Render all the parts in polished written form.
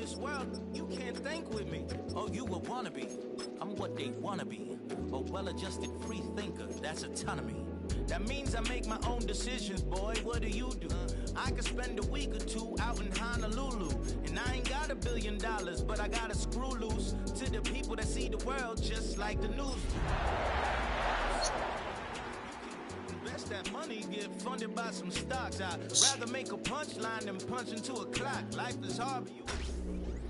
this world, you can't think with me. Oh, you a wannabe. I'm what they wanna be. A well-adjusted free thinker, that's autonomy. That means I make my own decisions, boy. What do you do? I could spend a week or two out in Honolulu, and I ain't got $1 billion, but I got a screw loose to the people that see the world just like the news. Invest that money, get funded by some stocks. I'd rather make a punchline than punch into a clock. Life is hard for you.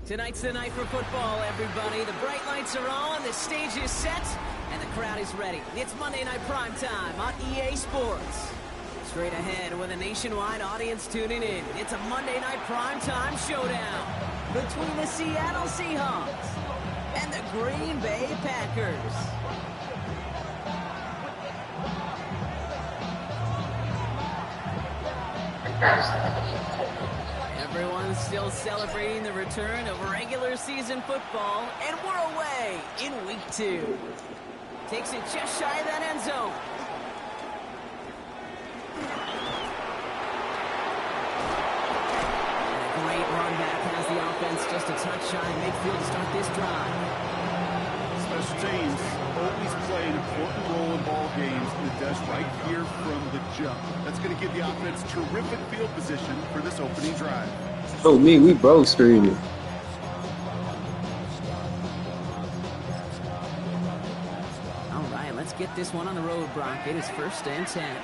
Tonight's the night for football, everybody. The bright lights are on, the stage is set, and the crowd is ready. It's Monday Night Primetime on EA Sports. Straight ahead with a nationwide audience tuning in. It's a Monday Night Primetime showdown between the Seattle Seahawks and the Green Bay Packers. Everyone's still celebrating the return of regular season football, and we're away in week 2. Takes it just shy of that end zone. And a great run back has the offense just a touch shy of midfield to start this drive. Special teams always play an important role in ball games, and it does right here from the jump. That's going to give the offense terrific field position for this opening drive. Oh, me, we both screaming. All right, let's get this one on the road, Brock. It is 1st and 10.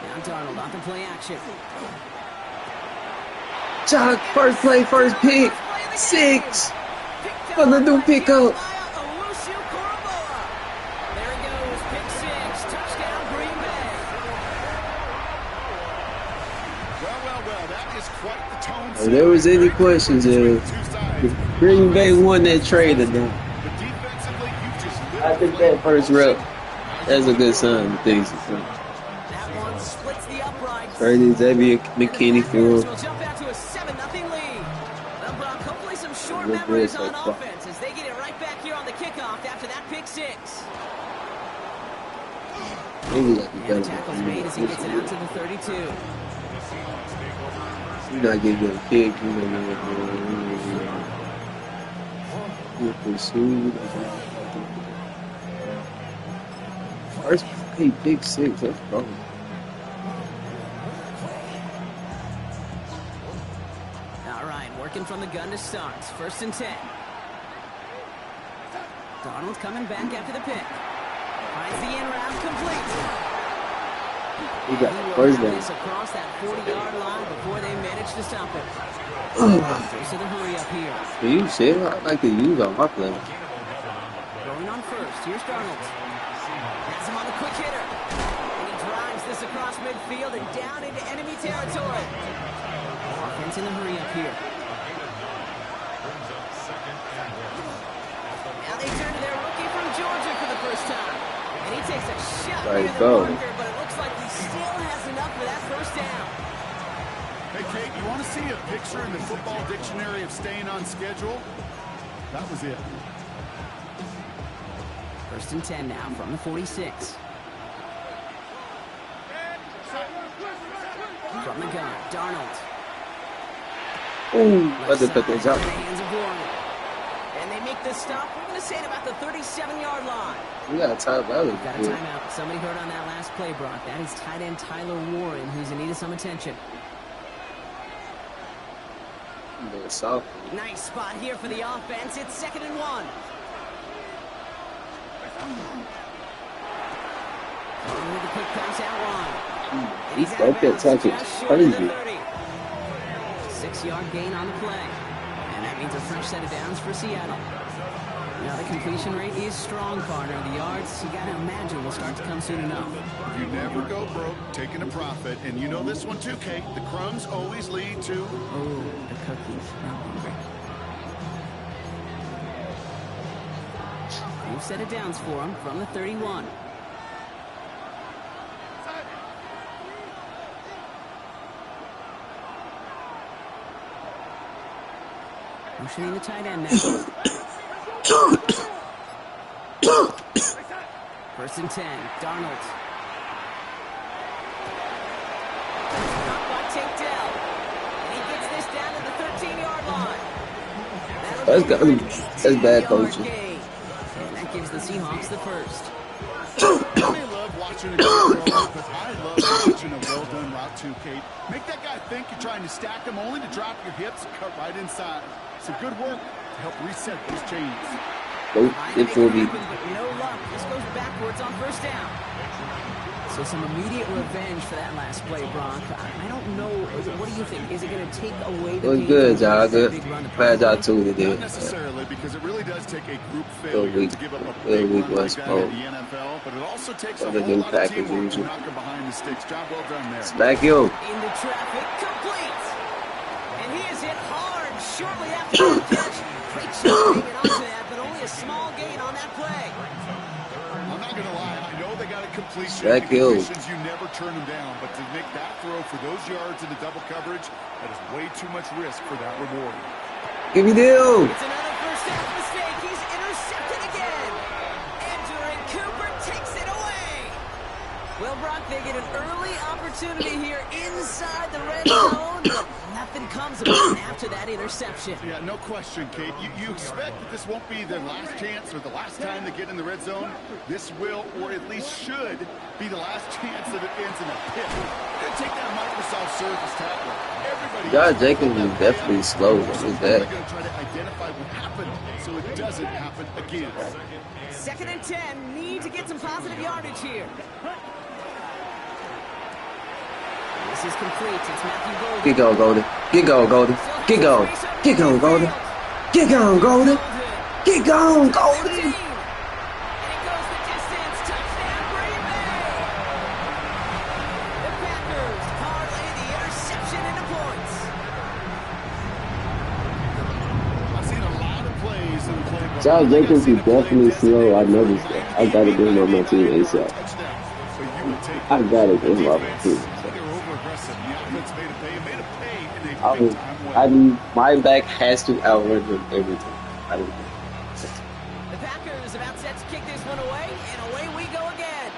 Now Darnold off the play action. Chuck, first play, first pick. 6 for the new pickup. If there was any questions, if Green Bay won that trade today, I think that first rep, that's a good sign of things. Trade Xavier McKinney for him. Hopefully some short memories on offense as they get it right back here on the kickoff after that pick 6. Maybe and the tackle's made as he gets it out to the 32. You're not getting a kick. You're pursued. First play, pick 6. That's wrong. Working from the gun to start. 1st and 10. Darnold coming back after the pick. Finds the in route complete. He got the first down. Across that 40-yard line before they manage to stop it. Face of the hurry up here. Can you say it? I like to use on my play. Going on first. Here's Darnold. Has him on the quick hitter. And he drives this across midfield and down into enemy territory. Offense in the hurry up here. Now they turn to their rookie from Georgia for the first time. And he takes a shot near the marker, but it looks like he still has enough for that first down. Hey, Kate, you want to see a picture in the football dictionary of staying on schedule? That was it. 1st and 10 now from the 46. From the gun, Darnold. Ooh, I just put those out. And they make this stop. We're going to say it about the 37-yard line. We got a timeout. Got a timeout. Somebody hurt on that last play, Brock. That is tight end Tyler Warren, who's in need of some attention. Nice spot here for the offense. It's 2nd and 1. With the quick pass out wide. He's like that tackle. Crazy. 6-yard gain on the play. And that means a fresh set of downs for Seattle. Now the completion rate is strong, partner. The yards, you got to imagine, will start to come soon enough. You never go broke taking a profit. And you know this one too, Kate. The crumbs always lead to... Oh, the cookies. Now hungry. New set of downs for him from the 31. Motioning the tight end now. 1st and 10. Darnold. That's bad coaching. And that gives the Seahawks the first. I may love watching a good throw, but I love watching a well-done route too, Kate. Make that guy think you're trying to stack him only to drop your hips and cut right inside. Some good work to help reset those chains. It will be. But no luck. This goes backwards on first down. So some immediate revenge for that last play, Brock. I don't know. What do you think? Is it going to take away the It was good, y'all. Good. Bad job too. They did. Not necessarily, because it really does take a group failure to give up a big week run like was that in the NFL, but it also takes a whole lot of teamwork to knock him behind the sticks. Job well done there. Smack you. Into traffic, complete. And he is hit hard shortly after the catch. Great shot hanging on to that, but only a small gain on that play. I'm not going to lie. I know they got a completion. Smack you. You never turn them down, but to make that throw for those yards into double coverage, that is way too much risk for that reward. Give me deal. It's another first half mistake. He's intercepted again. Andrew Cooper takes it away. Well, Brock, they get an early opportunity here inside the red zone, but nothing comes of it after that interception. Yeah, no question, Kate. You expect that this won't be their last chance or the last time they get in the red zone. This will, or at least should, be the last chance that it ends in a pick. They're going to take that Microsoft Surface tablet. Josh Jacobs is definitely slow. What is that? They're going to try to identify what happened so it doesn't happen again. 2nd and 10. Need to get some positive yardage here. This is complete. It's Matthew Golden. Get going, Golden. Get going, Golden. Get going. Get going, Golden. Get going, Golden. Get going, Golden. And it goes the distance. Touchdown, Green Bay. The Packers parlay the interception into points. I've seen a lot of plays that we played. Josh Jacobs is definitely slow. I noticed that. I gotta get him on my team ASAP. I gotta get him on my team. My back has to outrun him every time. I don't know. The Packers about set to kick this one away, and away we go again.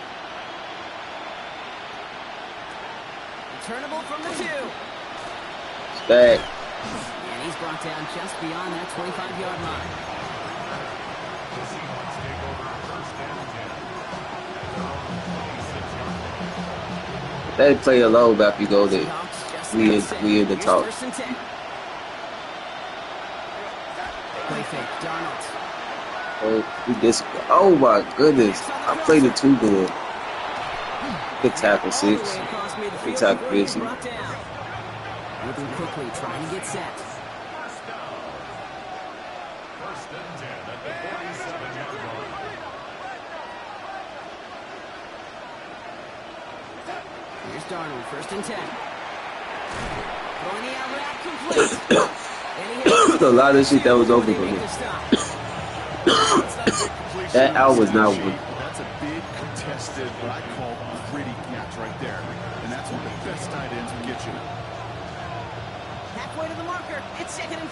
Returnable from the 2. It's back. And he's brought down just beyond that 25-yard line. That play alone after you go there. We in the talk. Play fake, Darnold. Oh my goodness. I played it too good. Good tackle, 6. Good tackle, busy. Moving quickly, trying to get set. Here's Darnold, 1st and 10. Throwing the out route complete. There's a lot of shit that was open for me. That out was not one. That's a big contested, what I call pretty catch right there. And that's what the best tight ends will get you. Halfway to the marker. It's 2nd and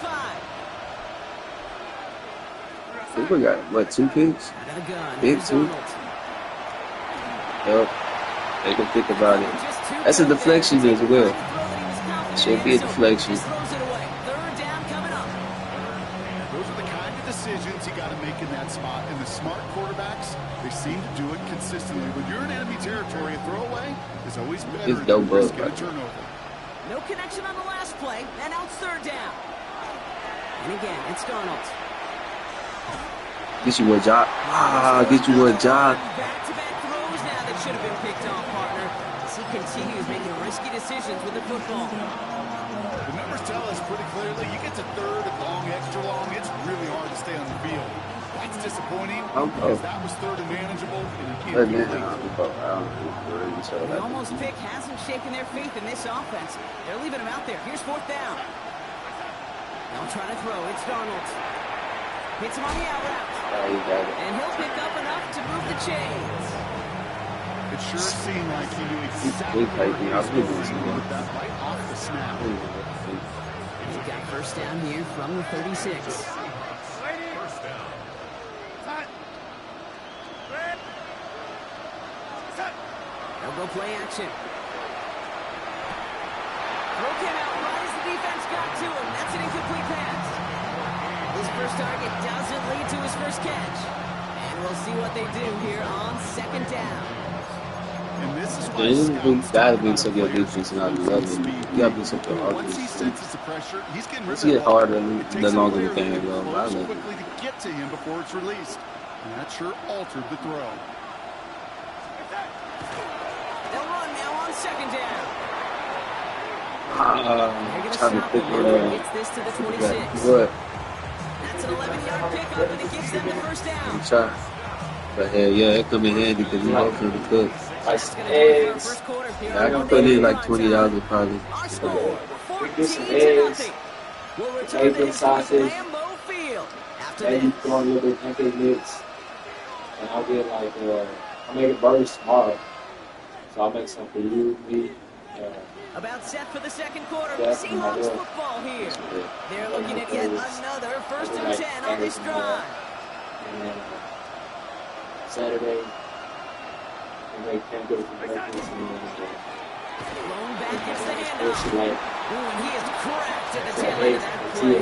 5. We got, what, 2 picks? Out of the gun. Big 2. Yep. They can think about it. That's a deflection as well. Should be a deflection. Throws it away. 3rd down coming up. Those are the kind of decisions you got to make in that spot. And the smart quarterbacks, they seem to do it consistently. When you're in enemy territory, a throwaway is always better than risking a turnover. No connection on the last play, and now it's 3rd down. And again, it's Darnold. Get you a job. Get you a job. Back-to-back throws now that should have been picked off, partner. As he continues making risky decisions with the football. The numbers tell us pretty clearly, you get to 3rd and long, extra long, it's really hard to stay on the field. That's disappointing because that was 3rd and manageable. And The almost pick hasn't shaken their faith in this offense. They're leaving him out there. Here's 4th down. They'll try to throw. It's Darnold. Hits him on the out route. And he'll pick up enough to move the chains. It sure seemed like he knew exactly what he was doing with that right off the snap. He's got 1st down here from the 36. They'll go play action. Throw came out right as the defense got to him. That's an incomplete pass. his first target doesn't lead to his first catch. And we'll see what they do here on second down. And this is Man, it's gotta be some your defense, and I love it. You gotta be something hard. Once he senses the pressure, he's getting rid of It's get harder it. the longer the game goes. I love it. Quickly to get to him before it's released. And that sure altered the throw. They'll run now on second down. Trying to pick it up. Gets this to the 26. What? That's an 11-yard pickup, and it gives them the first down. I'm trying. But hell yeah, it come in handy because you hope for the cook. That's gonna do it for our first quarter here I on can Monday put in Night like Prime $20 probably. Our score, Get some 14-0. We'll eggs, return eggs to and his sausage. Lambeau Field after Maybe this. throw a little bit of pancake mix. And I'll get like, I'll make a burgers tomorrow. So I'll make some for you, me. About set for the second quarter. Yeah, Seahawks football here. They're looking at yet another first and 10 on this drive. And then Saturday, we make pancakes for breakfast. Blown back gets the She handoff. like Ooh, and he is cracked at the tail end of that play.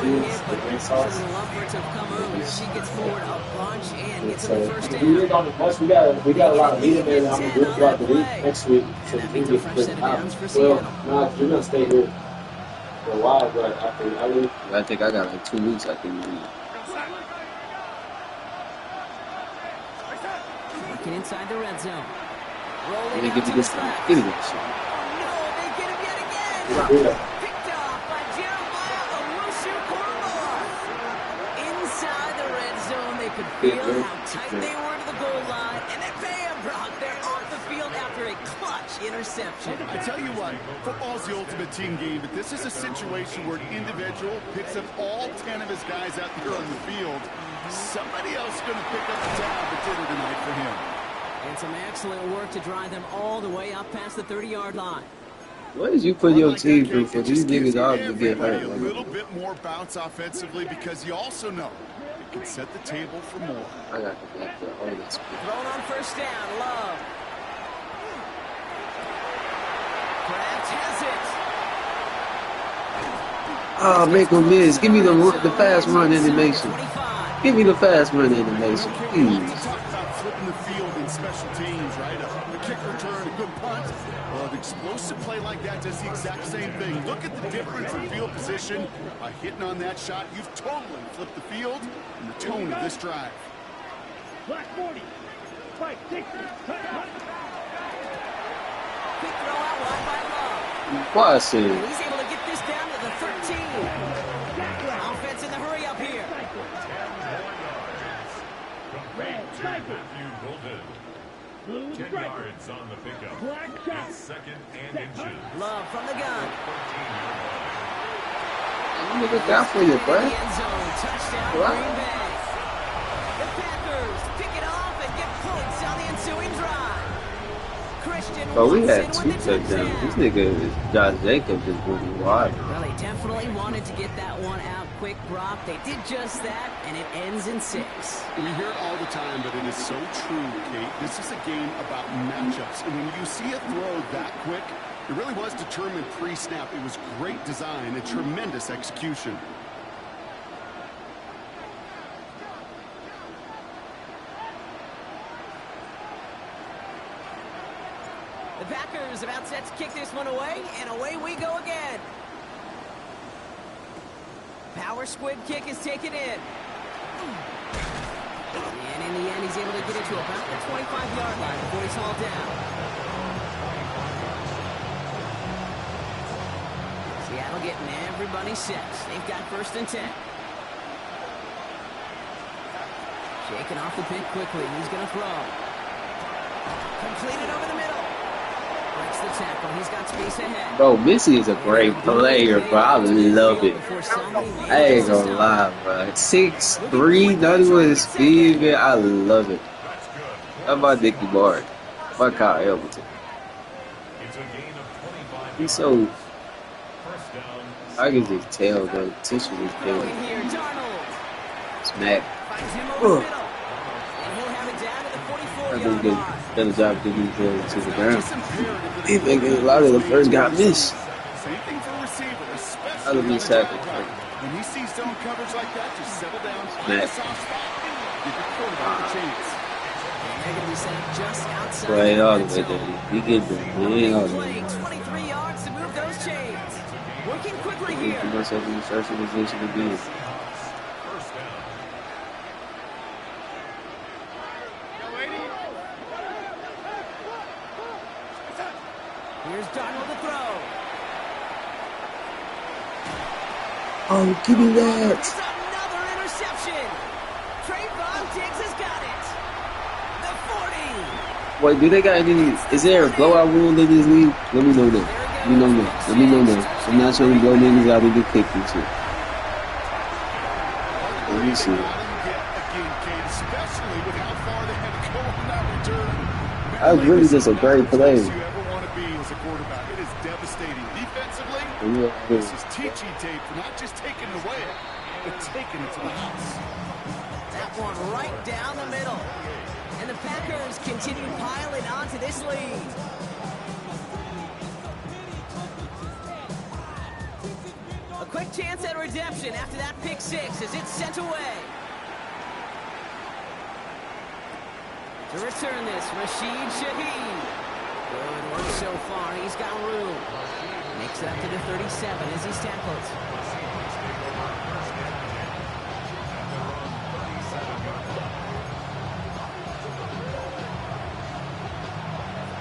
Doing it, but doesn't love for it to come earlier. She gets forward a bunch and gets him the first we down. did on the bus. We got a lot of meeting there that I'm gonna do throughout the week next week, so we can get Fresh set of downs for well, Seattle. no, we're gonna stay here for a while, but after I leave, I think I got like 2 weeks I can do. Working inside the red zone. Rolling Let me out get to you the this slot. thing. Give me that shit. Oh no, they get him yet again. yeah. Picked off by Jeremiah Owusu-Koramoah. Inside the red zone, they could feel how tight they were to the goal line, and they pay him, Brock. They're off the field after a clutch interception. I tell you what, football's the ultimate team game, but this is a situation where an individual picks up all 10 of his guys out there on the field. Somebody else is going to pick up the tab at dinner tonight for him. And some excellent work to drive them all the way up past the 30-yard line. What did you put your team through for these niggas all to get hurt? A little bit more bounce offensively because you also know it can set the table for more. I got to get the oldest. Thrown on first down, Love. Kraft has it. Oh, make them miss. Give me the fast run animation. 25. Give me the fast run animation, please. Talk about flipping the field in special teams, right? A kick return, a good punt. Well, an explosive play like that does the exact same thing. Look at the difference in field position. By hitting on that shot, you've totally flipped the field and the tone of this drive. Black 40. Spike 60. Quick throw out wide by Love. Why I said, He's able to get this down to the 13. Offense in the hurry up here. Blue 10 striker. yards on the pickup. Black shot. It's second and inches. Love from the gun. look at that for you, In bro. the end zone. Touchdown, What? Green Bay. The Packers pick it off and get points on the ensuing drive. Christian But we had Watson 2 with the touchdowns. touchdown. This nigga, Josh Jacobs, just moving wide. Well, they definitely wanted to get that one out quick, Brock. They did just that, and it ends in 6. We hear it all the time, but it is so true, Kate. This is a game about matchups. And when you see a throw that quick, it really was determined pre-snap. It was great design and tremendous execution. The Packers about set to kick this one away, and away we go again. Power squid kick is taken in. And in the end, he's able to get it to about the 25-yard line before he's hauled down. Seattle getting everybody set. They've got first and 10. Shaking off the pick quickly. He's going to throw. Completed over the middle. Breaks the tackle. He's got space ahead. Bro, Missy is a great player, bro. I love it. I ain't gonna lie, bro. 6'3", not even his speed, man. I love it. How about Dickie Bard? My Kyle Hamilton. It's a gain of 25. He's so, First down. I can just tell, bro. Tissue is Going killing. here, Darnold. Smack. Finds him over the middle. And he'll have it down to the I 44-yard think line. they done a job to get to the ground. He thinking a lot of the first got missed. Same thing for receiver, especially I'll be on a second. drive. When you see zone coverage like that, just settle down, find a soft spot, give your quarterback a chance. They're going to be set up just outside. Right all the way there. You get the man all the way. 23 yards to move those chains. Working quickly here. Put myself in the starting position again. First down. Here's Darnold to throw. Oh, give me that. It's another interception. Trayvon Diggs has got it. The 40. Wait, do they got any? Is there a blowout rule in this league? Let me know that. Let me know that. Let me know that. I'm not trying to blow niggas out and get kicked and shit. Let me see. Especially with how far they had to go on that return. That was really just a great play. You ever want to be as a quarterback. It is devastating. Defensively, this is teaching tape for not just taking it away, but taking it to the house. That one right down the middle. And the Packers continue piling onto this lead. A quick chance at redemption after that pick six as it's sent away. To return this, Rashid Shaheed. Good work so far. He's got room. Makes it up to the 37 as he's tackled.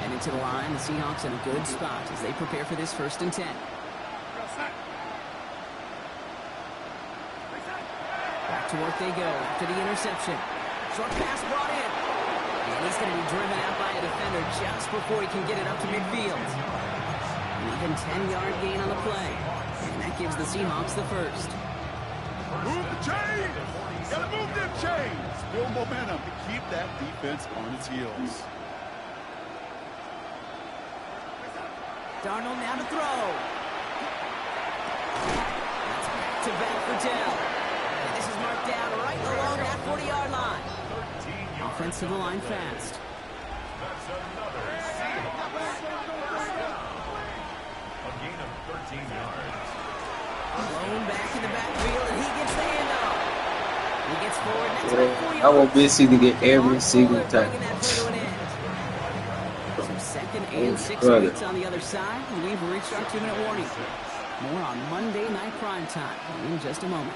And into the line, the Seahawks in a good spot as they prepare for this 1st and 10. Back to work they go after the interception. Short pass brought in. And he's going to be driven out by a defender just before he can get it up to midfield. An even 10-yard gain on the play. And that gives the Seahawks the first. Move the chains! Gotta move them chains! Build momentum to keep that defense on its heels. Darnold now to throw. That's back-to-back for Dell. And this is marked down right along that 40-yard line. Offense to the line fast. That's another Seahawks first down. A gain of 13 yards. Blown back in the backfield, and he gets the handoff. He gets forward, and that's about 4 yards. I want Busy to get every single time. So 2nd and 6 minutes on the other side, and we've reached our 2-minute warning. More on Monday Night Primetime in just a moment.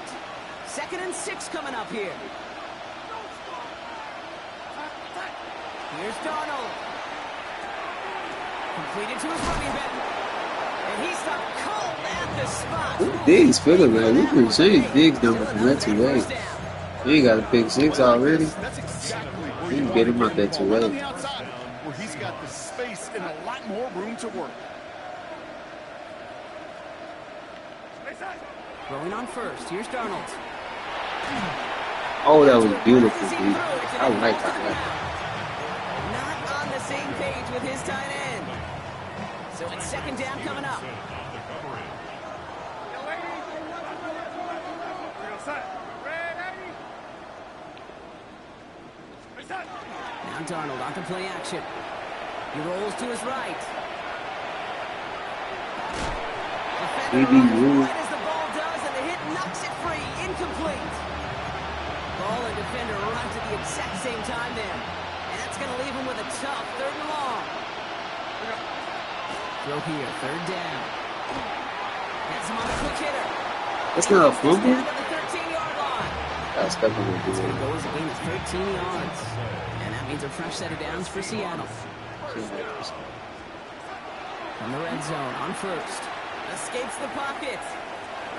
2nd and 6 coming up here. Here's Darnold. Completed to his running back. And he's stopped cold at the spot. Diggs feeling man. We can change Diggs number from that 2-8. He ain't got a pick 6 already. That's exactly where You you can get him want out that to be. On 2-8. the outside, where he's got the space and a lot more room to work. Throwing on first. Here's Darnold. Oh, that was beautiful, dude. I like that. Not on the same page with his tight end. So it's 2nd down coming up. Now Darnold on to play action. He rolls to his right. Defender runs right as the ball does, and the hit knocks it free. Incomplete. Ball and defender runs at the exact same time there. And that's going to leave him with a tough 3rd and long. Throw here, 3rd down. Has him on a quick hitter. That's not a fumble. Down to the 13-yard line. That's definitely It's going to good. go as a gain of 13 yards. And that means a fresh set of downs for Seattle. From the red zone on first. Escapes the pocket.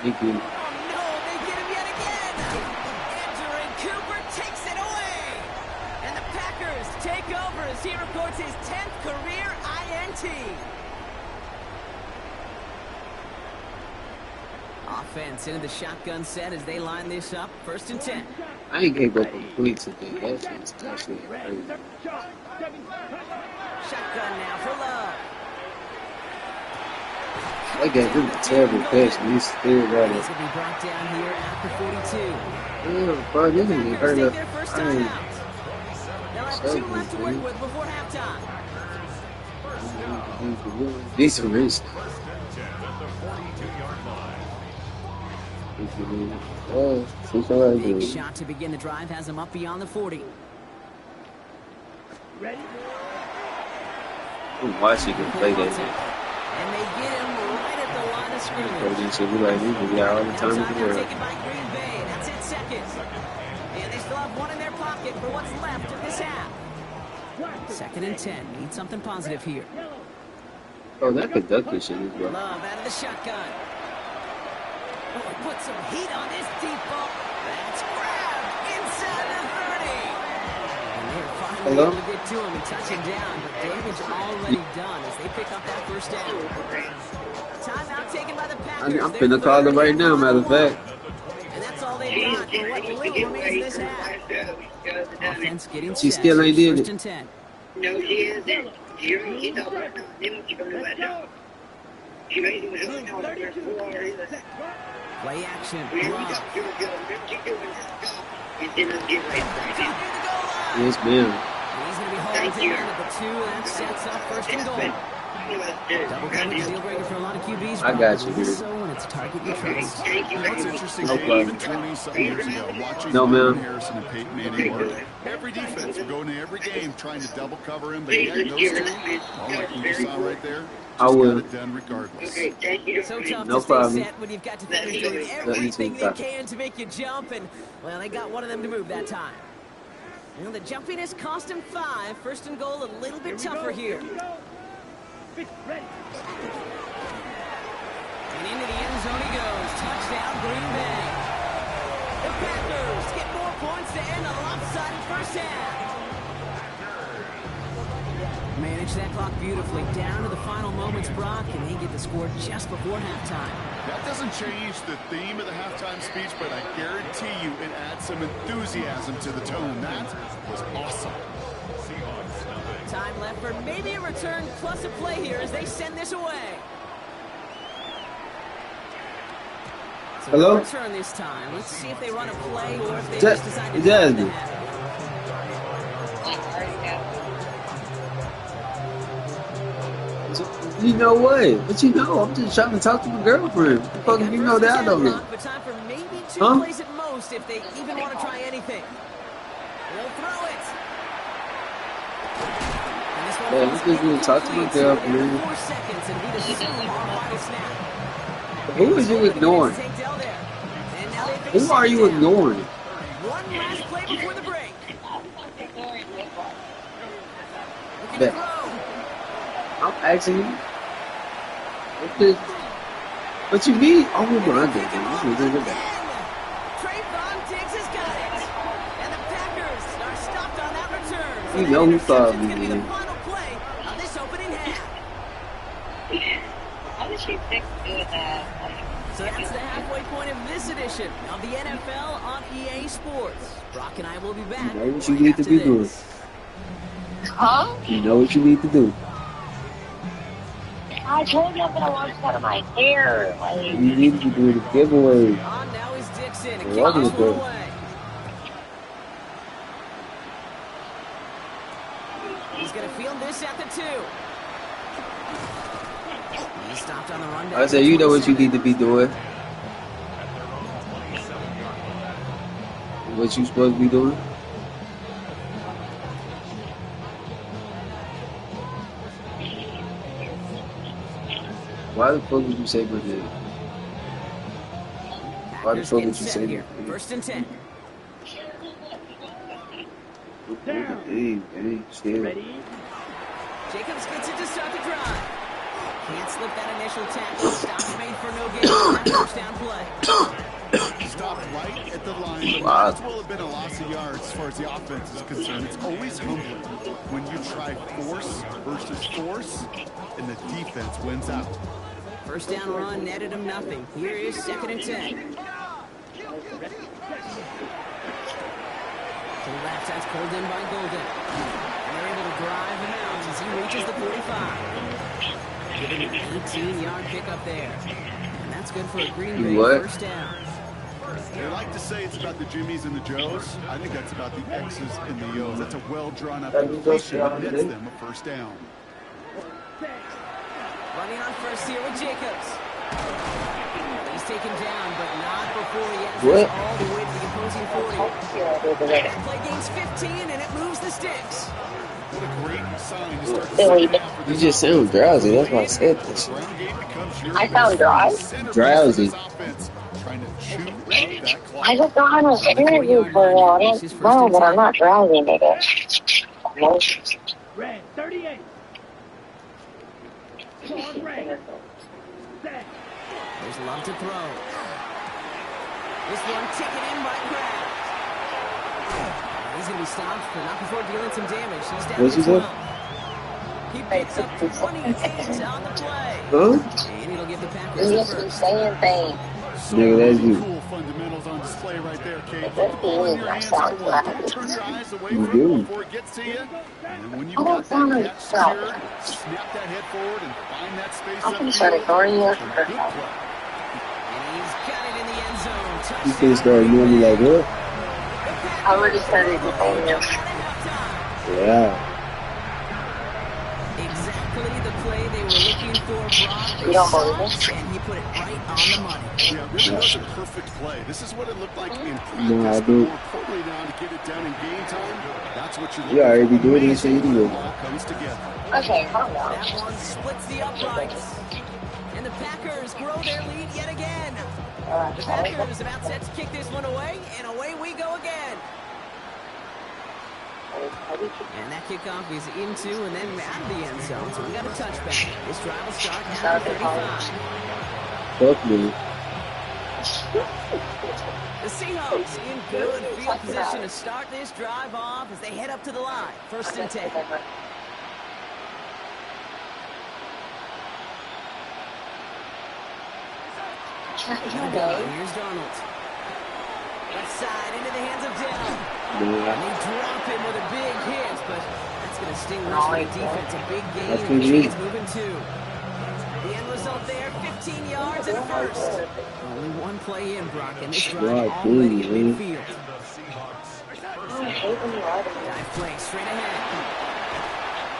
Thank you. Oh, no, they get him yet again. Andrew Cooper takes it away. And the Packers take over as he records his 10th career INT. Offense into the shotgun set as they line this up. 1st and 10. I ain't gonna go complete today. That shit's actually crazy. Shotgun now for Love. That gave him a terrible catch, and he's still got He's it. going to be brought down here at the 42. Yeah, bro, this nigga hurt Take up. their first I time mean, out. They'll have 2 left to work with before halftime. decent risk. Oh, she's alright, Big dude. shot to begin the drive has him up beyond the 40. Ready? Why she can play that? And they get him right at the line of scrimmage. She be like, we got all the Now time in the timeout world. taken by Green Bay. That's it, second. And they still have one in their pocket for what's left of this half. 2nd and 10. Need something positive here. Oh, that could duck this shit as well. Love out of the shotgun. Oh, put some heat on this deep ball. That's grabbed inside the 30. And they're finally Hello? able to get to him and touch him down, but damage already done as they pick up that first down. Timeout taken by the Packers. I'm finna call him right now, matter of fact. And that's all they've got for what little remains in this half. Offense getting She set. still ain't did 1st it. and 10. No, she isn't. She don't get up right now. They don't keep on doing that now. She made him really know the first 4 either. Play action. We Love. got to do it. Keep doing this stuff. It didn't get right Near now. the goal line. Yes, ma'am. And he's going to be hauled Thank you. down at the 2, and that sets up 1st and goal. Double coverage deal breaker for a lot of QBs. I got you, probably, dude. so when it's a target you trust. Thank you. You know what's interesting? No Dave, problem. even 20-something years ago, watching No, Marvin ma'am. Harrison and Peyton Manning work, every defense would go into every game trying to double cover him, but yet those two, well, like you just saw right there, I just will. got it done regardless. Okay, thank you. So tough No to problem. stay set when you've got defenders doing everything they can to make you jump, and, well, they got one of them to move that time. Well, the jumpiness cost him 5. 1st and goal, a little bit tougher here. Ready? And into the end zone he goes. Touchdown, Green Bay. The Packers get more points to end a lopsided first half. Manage that clock beautifully. Down to the final moments, Brock, and they get the score just before halftime. That doesn't change the theme of the halftime speech, but I guarantee you it adds some enthusiasm to the tone. That was awesome. Time left for maybe a return plus a play here as they send this away. So Hello? no return this time. Let's see if they run a play or if they Ja- just decide to Jasmine. do that. You know what? But you know, I'm just trying to talk to my girlfriend. What the fuck if you know that I don't know? But time for maybe 2 Huh? plays at most if they even want to try anything. They'll throw it. And this one Yeah, falls let's just really talk to my incomplete, so they girlfriend. have 4 seconds and we assume on final snap. Who is you ignoring? Take Dell there. And now they Who face are you second down. ignoring? One last play before the break. Looking to Bet. throw. I'm asking you. What you mean? Oh my god. Trayvon Diggs has got it. And the Packers are stopped on that return. So You that know who interception's called me, gonna be the man. final play of this opening half. How did she fix doing that? So that's the halfway point of this edition of the NFL on EA Sports. Brock and I will be back. You know what you right need to after be this. doing. Huh? You know what you need to do. I told you I'm gonna wash out of my hair. Like, You need to do the giveaway. On now is Dixon. And Well, kick this welcome one to- away. He's going to field this at the 2. He stopped on the run down. I said, you know what you need to be doing. What you supposed to be doing? Why the fuck would you say my name? Why the Packers fuck getting would you set say here. my name? 1st and 10. Hey, still. Ready? Jacobs gets it to start the drive. Can't slip that initial tackle. Stop's made for no gain on that first down play. Stopped right at the line, but Wow. might as well have been a loss of yards as far as the offense is concerned. It's always humbling when you try force versus force, and the defense wins out. First down run netted him nothing. Here is 2nd and 10. To the left, that's pulled in by Golden. And they're able to drive him out as he reaches the 45. Giving an 18-yard pickup there. And that's good for a Green Bay What? first down. They like to say it's about the Jimmies and the Joes. I think that's about the X's and the O's. That's a well-drawn-up completion that nets them a first down. Running on first here with Jacobs. He's taken down, but not before he has What? this all the way to the opposing 40. Play gains 15, and it moves the sticks. What a great sign to start the second half for You this just sound drowsy. That's why I said this. ground game becomes your I sound dry. Drowsy. offense, trying to chew up that clock. I just don't have no energy for real. I don't know, but I'm not drowsy, nigga. No. Red, 38. Come on, red. Set. There's love to throw. This one taken in by Kraft. He's going to be stopped, but not before dealing some damage. He's down What's to he say? 12. He picks up 28 on the play. Huh? And it'll give the Packers You the just be first. saying things. Nigga, that's you. Cool fundamentals on display right there, Kate. That's Put the ball in your the hands sound and like. don't turn your eyes away You from do. it before it gets to you. And when you've I got don't sound that like catch myself. secured, snap that head forward and find that space I'm up gonna start field. ignoring you. Good play. And he's got it in the end zone. You can start doing me like what? I already started ignoring you. Yeah. Exactly the play they were looking for, Brock. They You don't saw believe it, me? and he put it right on the money. Yeah, it really was a perfect play. This is what it looked like in practice, No, I but do. more importantly now to get it done in game time, that's what you're looking You already be for. doing this Amazing shit when it anyway. all comes together. Okay, calm down. That one splits the uprights. And the Packers grow their lead yet again. The Packers about set to kick this one away, and away we go again. And that kickoff is into and then out of the end zone, so we got a touchback. This drive will start now at 35. Fuck me. The Seahawks in good field position to start this drive off as they head up to the line. First and 10. Here's Donald. Left side into the hands of Dell. And Yeah. they drop him with a big hit, but that's going to sting Rushing defense. A big gain, That's and what the it is. chains moving too. The end result there, 15 yards and a first. Only one play in, Brock, and this drive Right, already at man. midfield. Dive play straight ahead.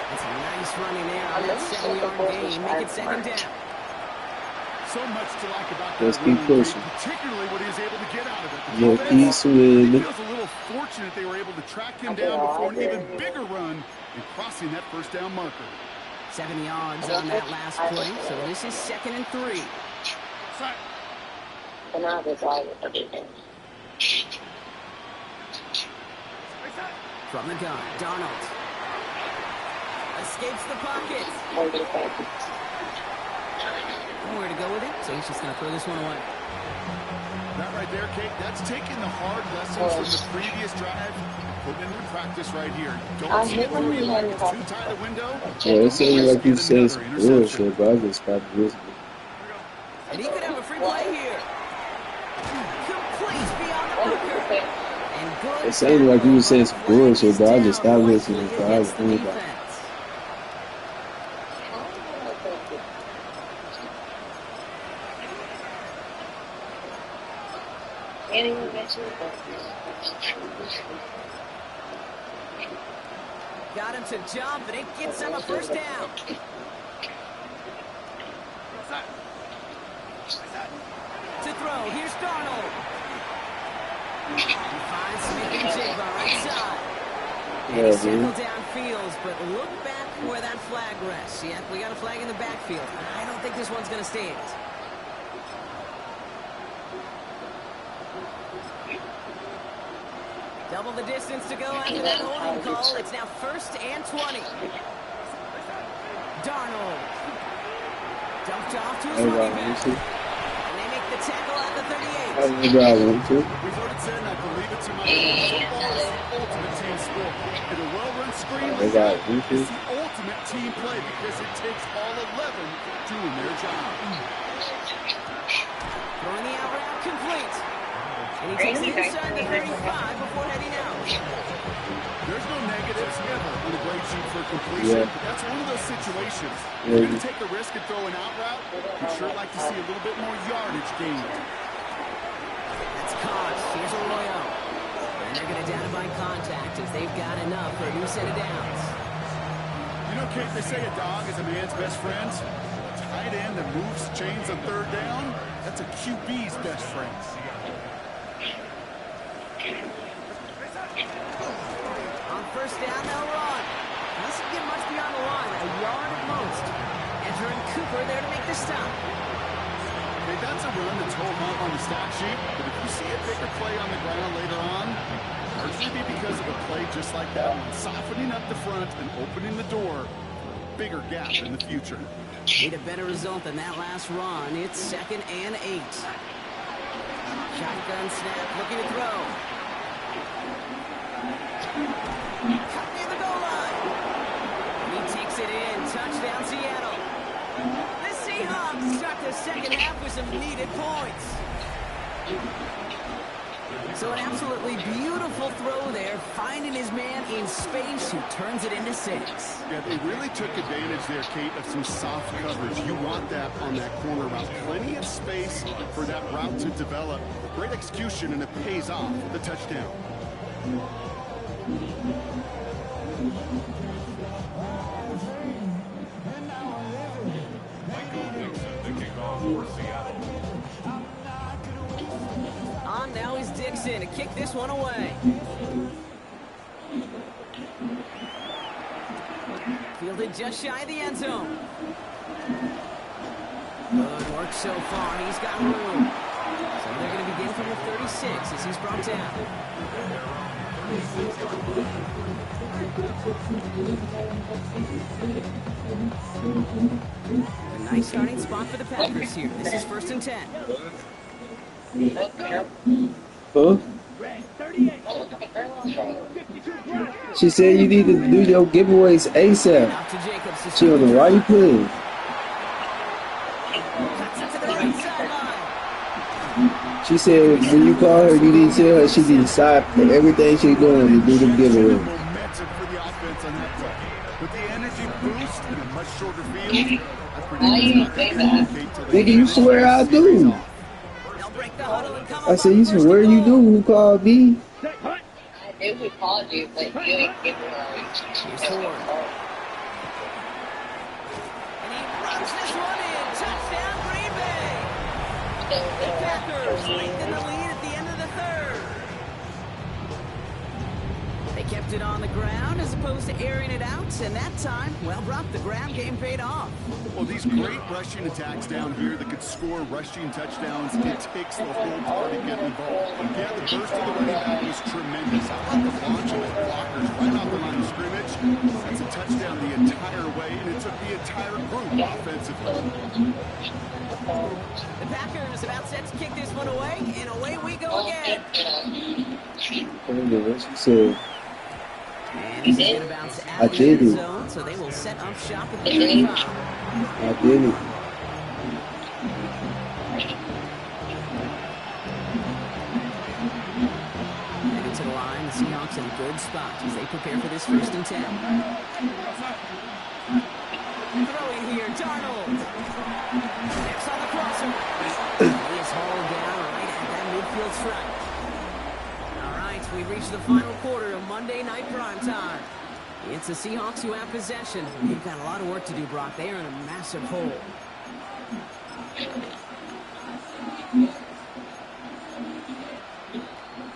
That's a nice running there on that 7-yard gain. Make it second down. So much to like about Let's that keep run, pushing. particularly what he was able to get out of it. The Yeah, defense, peace with he me. feels a little fortunate they were able to track him down before an even bigger run and crossing that first down marker. 7 yards on that last play, so this is 2nd and 3. From the gun, Darnold. Escapes the pocket. Nowhere to go with it, so he's just going to throw this one away. That right there, Kate, that's taking the hard lessons from the previous drive and putting it into practice right here. Don't see it throw you like it's too tight a window. Yeah, it sounded like you said some Another interception. bullshit, but I just stopped listening. And he could have a free play here. Complete beyond the marker. And good. It sounded like you were saying some bullshit, but I just stopped listening. So I was Against the thinking about it. defense. Got him to jump, and it gets him a first down. To throw, here's Darnold. He finds Smith and Jigba right side. And Yeah, he's settled dude. downfield, but look back where that flag rests. Yeah, we got a flag in the backfield. I don't think this one's going to stand. Double the distance to go after that holding call. It's now 1st and 20. Darnold. Dumped off to his Hey, running Rob, you back. too. And they make the tackle at the 38. Hey, Rob, you too. We've heard it said, and I believe it to my core. Football is the ultimate team sport. And a well-run screen They like got that YouTube. is the ultimate team play because it takes all 11 doing their job. Throwing the out route complete. And he takes it inside the 35 before heading out. There's no negatives ever on a great shoot for completion. Yeah. But that's one of those situations. Yeah. You're going to take a risk and throw an out route. You'd sure like to see a little bit more yardage gained. That's caught. Here's Arroyo. And they're going to down by contact as they've got enough for a new set of downs. You know, Kate, they say a dog is a man's best friend. Tight end, the moves chains on third down. That's a QB's best friend. On first down, they'll run. Doesn't get much beyond the line, a yard at most. Entering Cooper there to make the stop. Hey, that's a run that's hold on the stat sheet, but if you see a bigger play on the ground later on, largely be because of a play just like that one, softening up the front and opening the door, bigger gap in the future. Need a better result than that last run. It's 2nd and 8. Shotgun snap, looking to throw. Cut near the goal line. He takes it in. Touchdown, Seattle. The Seahawks start the second half with some needed points. So an absolutely beautiful throw there, finding his man in space who turns it into 6. Yeah, they really took advantage there, Kate, of some soft coverage. You want that on that corner route. Plenty of space for that route to develop. Great execution, and it pays off the touchdown. On now is Dixon to kick this one away. Fielded just shy of the end zone. Good work so far. He's got room. So they're going to begin from the 36 as he's brought down. A nice starting spot for the Packers here. This is 1st and 10. Huh? She said you need to do your giveaways ASAP. Off to Jacobs to Children, why you playing? cuts it to the right sideline. She said when you call her, you need to tell her she needs to stop everything she's doing to do the giveaway. Momentum for the offense on that play. With the energy boost in a much shorter field, I predict it's not going to communicate to the Nigga, you swear I do. They'll break the huddle and come I said, you swear you do. Who called me? I knew who called you, but you ain't giving me Here's Ford. And he runs this one in. Touchdown, Green Bay. The Packers lengthen the lead at the end of the third. They kept it on the ground as opposed to airing it out, and that time, well, Brock, the ground game paid off. Well, these great rushing attacks down here that could score rushing touchdowns, it takes the whole party getting involved. Yeah, the burst of the running back was tremendous. How about the launch of his blockers right off the line of scrimmage? That's a touchdown the entire way, and it took the entire group offensively. The Packers about set to kick this one away, and away we go again. What she said. And he's going to bounce I out of the did end it. zone, so they will set up shop at the 35. I did it. Headed to the line, the Seahawks in a good spot as they prepare for this 1st and 10. Throwing here, Darnold. Next on the crosser. He is hauled down right at that midfield stripe. All right, we reach the final quarter of Monday Night Primetime. It's the Seahawks who have possession. They've got a lot of work to do, Brock. They are in a massive hole.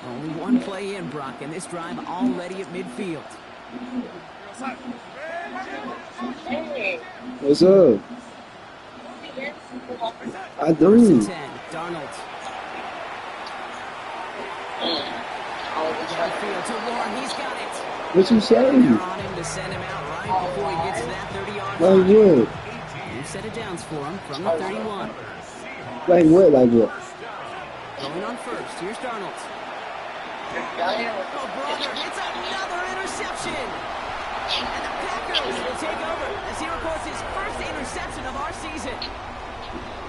Only one play in, Brock, and this drive already at midfield. What's up? I do. 1st and 10, Darnold. Downfield to Warren, he's got it. What you say? They're on him to send him out right before he gets to that 30-yard Like line. what? New set of downs for him from the 31. Like what? Like what? Going on first, here's Darnold. Oh, brother, it's another interception. And the Packers will take over as he records his first interception of our season.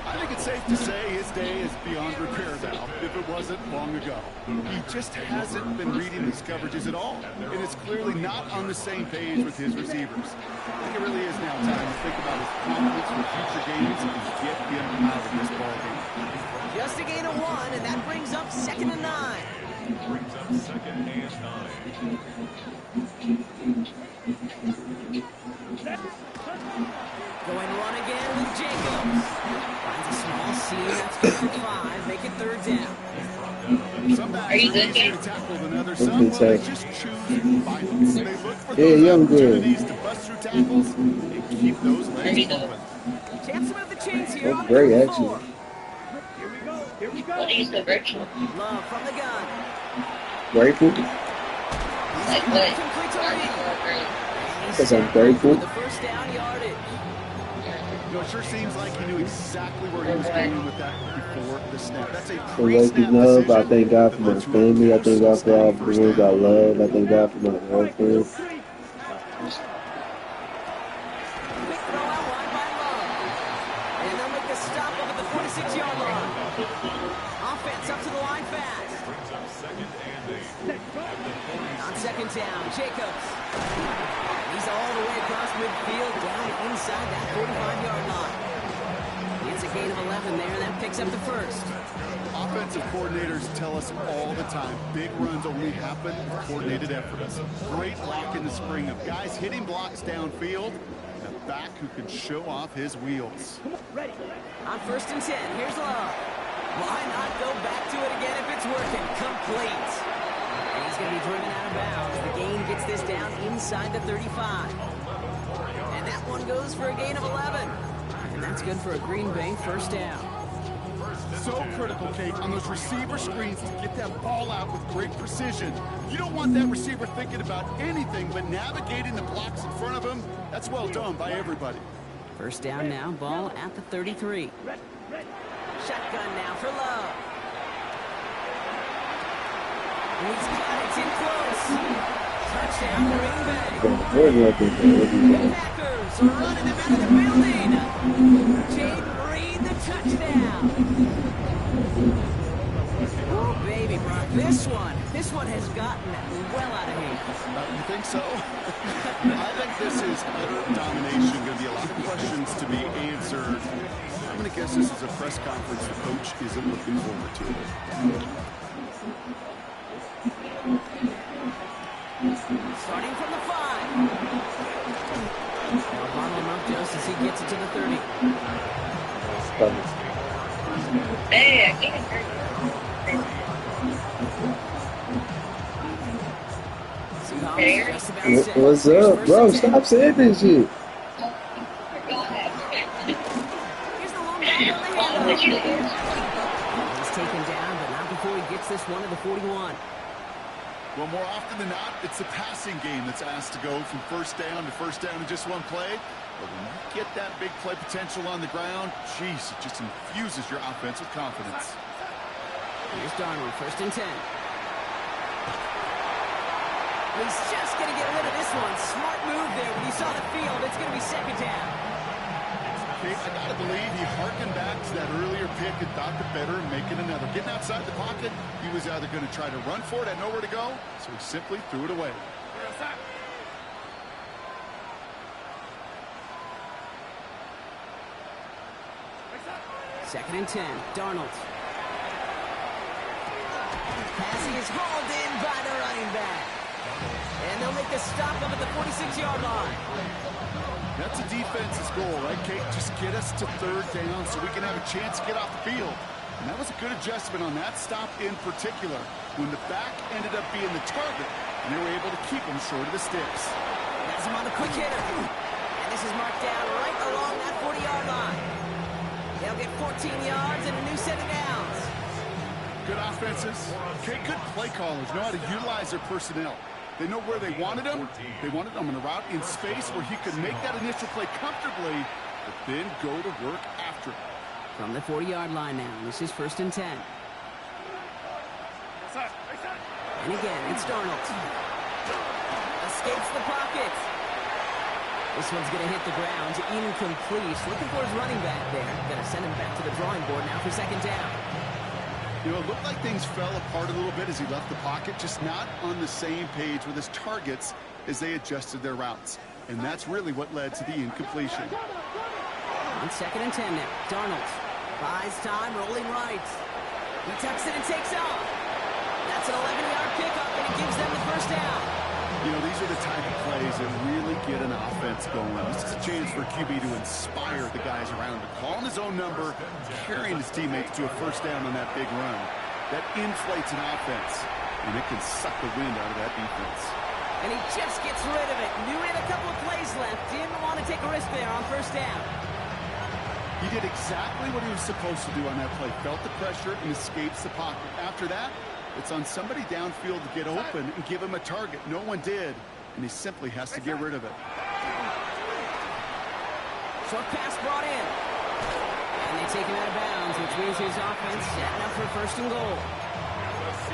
I think it's safe to say his day is beyond repair now, if it wasn't long ago. He just hasn't been reading these coverages at all, and is clearly not on the same page with his receivers. I think it really is now time to think about his confidence for future games and get him out of this ballgame. Just a gain of 1, and that brings up 2nd and 9. Brings up 2nd and 9. Going run again with Jacobs. seam. That's good for 5. Make it 3rd down. Some backs Are you good, easier Gabe? to tackle than others. What's Some, it well, they say? just choose violence. They look for Yeah, those yeah, I'm good. opportunities to bust through tackles and keep those There legs you go. moving. Chance to move the chains here That's on great, 4th and actually. 4. Here we go. Here we go. What is the virtual? Love from the gun. Grateful? Like what? Complete to Are you Lee. great? And he's Because I'm tackled grateful. for the 1st down yardage. You know, it sure seems like he knew exactly where he was going with that before the snap. That's a So let you pre-snap know, decision. I thank God for that my led to a family. I thank God for all steady the first ones I down. love. I thank God for my girlfriend. Quick throw out wide by Love. And they'll make the stop up at the 46-yard line. Offense up to the line fast. Brings up 2nd and 8. On 2nd down, Jacobs. He's all the way across midfield, down inside that 45-yard line. It's a gain of 11 there, and that picks up the 1st. Offensive coordinators tell us all the time, big runs only happen with coordinated effort. Great block in the spring of guys hitting blocks downfield, and a back who can show off his wheels. Ready. On 1st and 10, here's Love. Why not go back to it again if it's working? Complete. And he's going to be driven out of bounds. The gain gets this down inside the 35. And that one goes for a gain of 11. And that's good for a Green Bay 1st down. So critical, Kate, on those receiver screens to get that ball out with great precision. You don't want that receiver thinking about anything but navigating the blocks in front of him. That's well done by everybody. 1st down now, ball at the 33. Shotgun now for Love. He's got it in close. Touchdown, Green Bay. The Packers are running him out of the building. Jaden Reed, the touchdown. Oh, baby, Brock, this one has gotten well out of hand. You think so? I think this is utter domination. Going to be a lot of questions to be answered. I'm going to guess this is a press conference the coach isn't looking forward to. Starting from the 5. Now bottle him up just as he gets it to the 30. Hey, I can't hurt Seahawks just about set. What's Here's up? 1st Bro, and 10. stop saying this shit. Here's the long back on the handoff. He's taken down, but not before he gets this one to the 41. Well, more often than not, it's the passing game that's asked to go from 1st down to 1st down in just one play. But when you get that big play potential on the ground, geez, it just infuses your offense with confidence. Here's Darnold, 1st and 10. He's just going to get rid of this one. Smart move there. When you saw the field, it's going to be 2nd down. Kate, I got to believe he harkened back to that earlier pick and thought the better of making another. Getting outside the pocket, he was either going to try to run for it, had nowhere to go, so he simply threw it away. 2nd and 10. Darnold. Passing is hauled in by the running back. And they'll make the stop up at the 46-yard line. That's a defense's goal, right, Kate? Just get us to 3rd down so we can have a chance to get off the field. And that was a good adjustment on that stop in particular, when the back ended up being the target, and they were able to keep him short of the sticks. Has him on the quick hitter. And this is marked down right along that 40-yard line. They'll get 14 yards and a new set of downs. Good offenses. Okay, good play callers know how to utilize their personnel. They know where they wanted him. They wanted him in a route in space where he could make that initial play comfortably, but then go to work after it. From the 40-yard line now, this is 1st and 10. And again, it's Darnold. Escapes the pocket. This one's going to hit the ground. Incomplete. Looking for his running back there. Going to send him back to the drawing board now for 2nd down. You know, it looked like things fell apart a little bit as he left the pocket, just not on the same page with his targets as they adjusted their routes. And that's really what led to the incompletion. On 2nd and 10 now. Darnold buys time, rolling right. He tucks it and takes off. That's an 11-yard pickup, and it gives them the 1st down. You know, these are the type of plays that really get an offense going. This is a chance for QB to inspire the guys around him, calling his own number, carrying his teammates to a first down on that big run. That inflates an offense, and it can suck the wind out of that defense. And he just gets rid of it. Knew he had a couple of plays left. Didn't want to take a risk there on first down. He did exactly what he was supposed to do on that play. Felt the pressure and escapes the pocket. After that, it's on somebody downfield to get open and give him a target. No one did, and he simply has to get rid of it. Short pass brought in. And they take him out of bounds, which means his offense setting up for first and goal.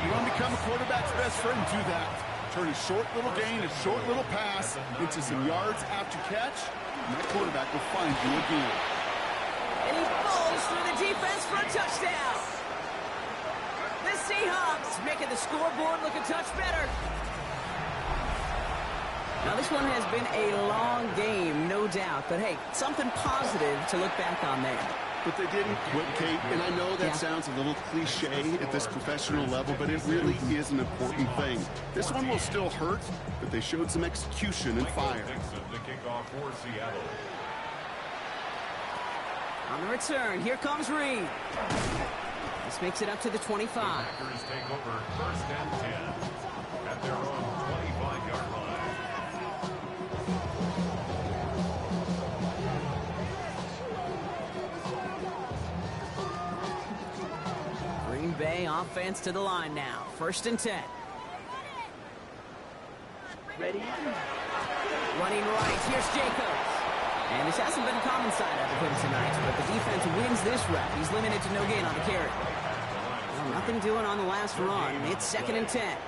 You want to become a quarterback's best friend? Do that. Turn a short little gain, a short little pass into some yards after catch, and that quarterback will find you again. And he falls through the defense for a touchdown. The Seahawks making the scoreboard look a touch better. Now, this one has been a long game, no doubt. But, hey, something positive to look back on there. But they didn't quit, Kate, and I know that sounds a little cliche at this professional level, but it really is an important thing. This one will still hurt, but they showed some execution and fire. On the return, here comes Reed. This makes it up to the 25. Packers take over first and 10 at their own 25-yard line. Green Bay offense to the line now. First and 10. Ready? Running right, here's Jacobs. And this hasn't been a common side out of him tonight, but the defense wins this rep. He's limited to no gain on the carry. Well, nothing doing on the last run. It's second and 10.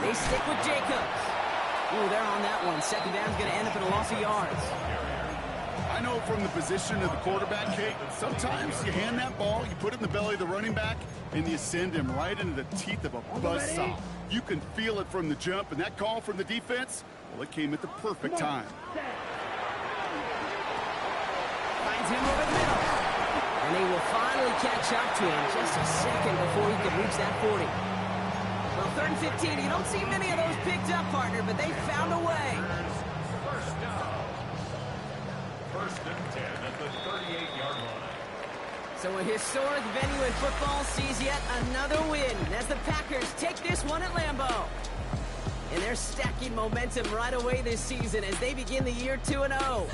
They stick with Jacobs. Ooh, they're on that one. Second down's going to end up in a loss of yards. I know from the position of the quarterback, Kate, sometimes you hand that ball, you put it in the belly of the running back, and you send him right into the teeth of a buzzsaw. You can feel it from the jump, and that call from the defense, well, it came at the perfect time. Finds him over the middle. And they will finally catch up to him just a second before he can reach that 40. Well, third and 15, you don't see many of those picked up, partner, but they found a way. First down. First and 10 at the 38-yard line. So a historic venue in football sees yet another win as the Packers take this one at Lambeau. And they're stacking momentum right away this season as they begin the year 2-0.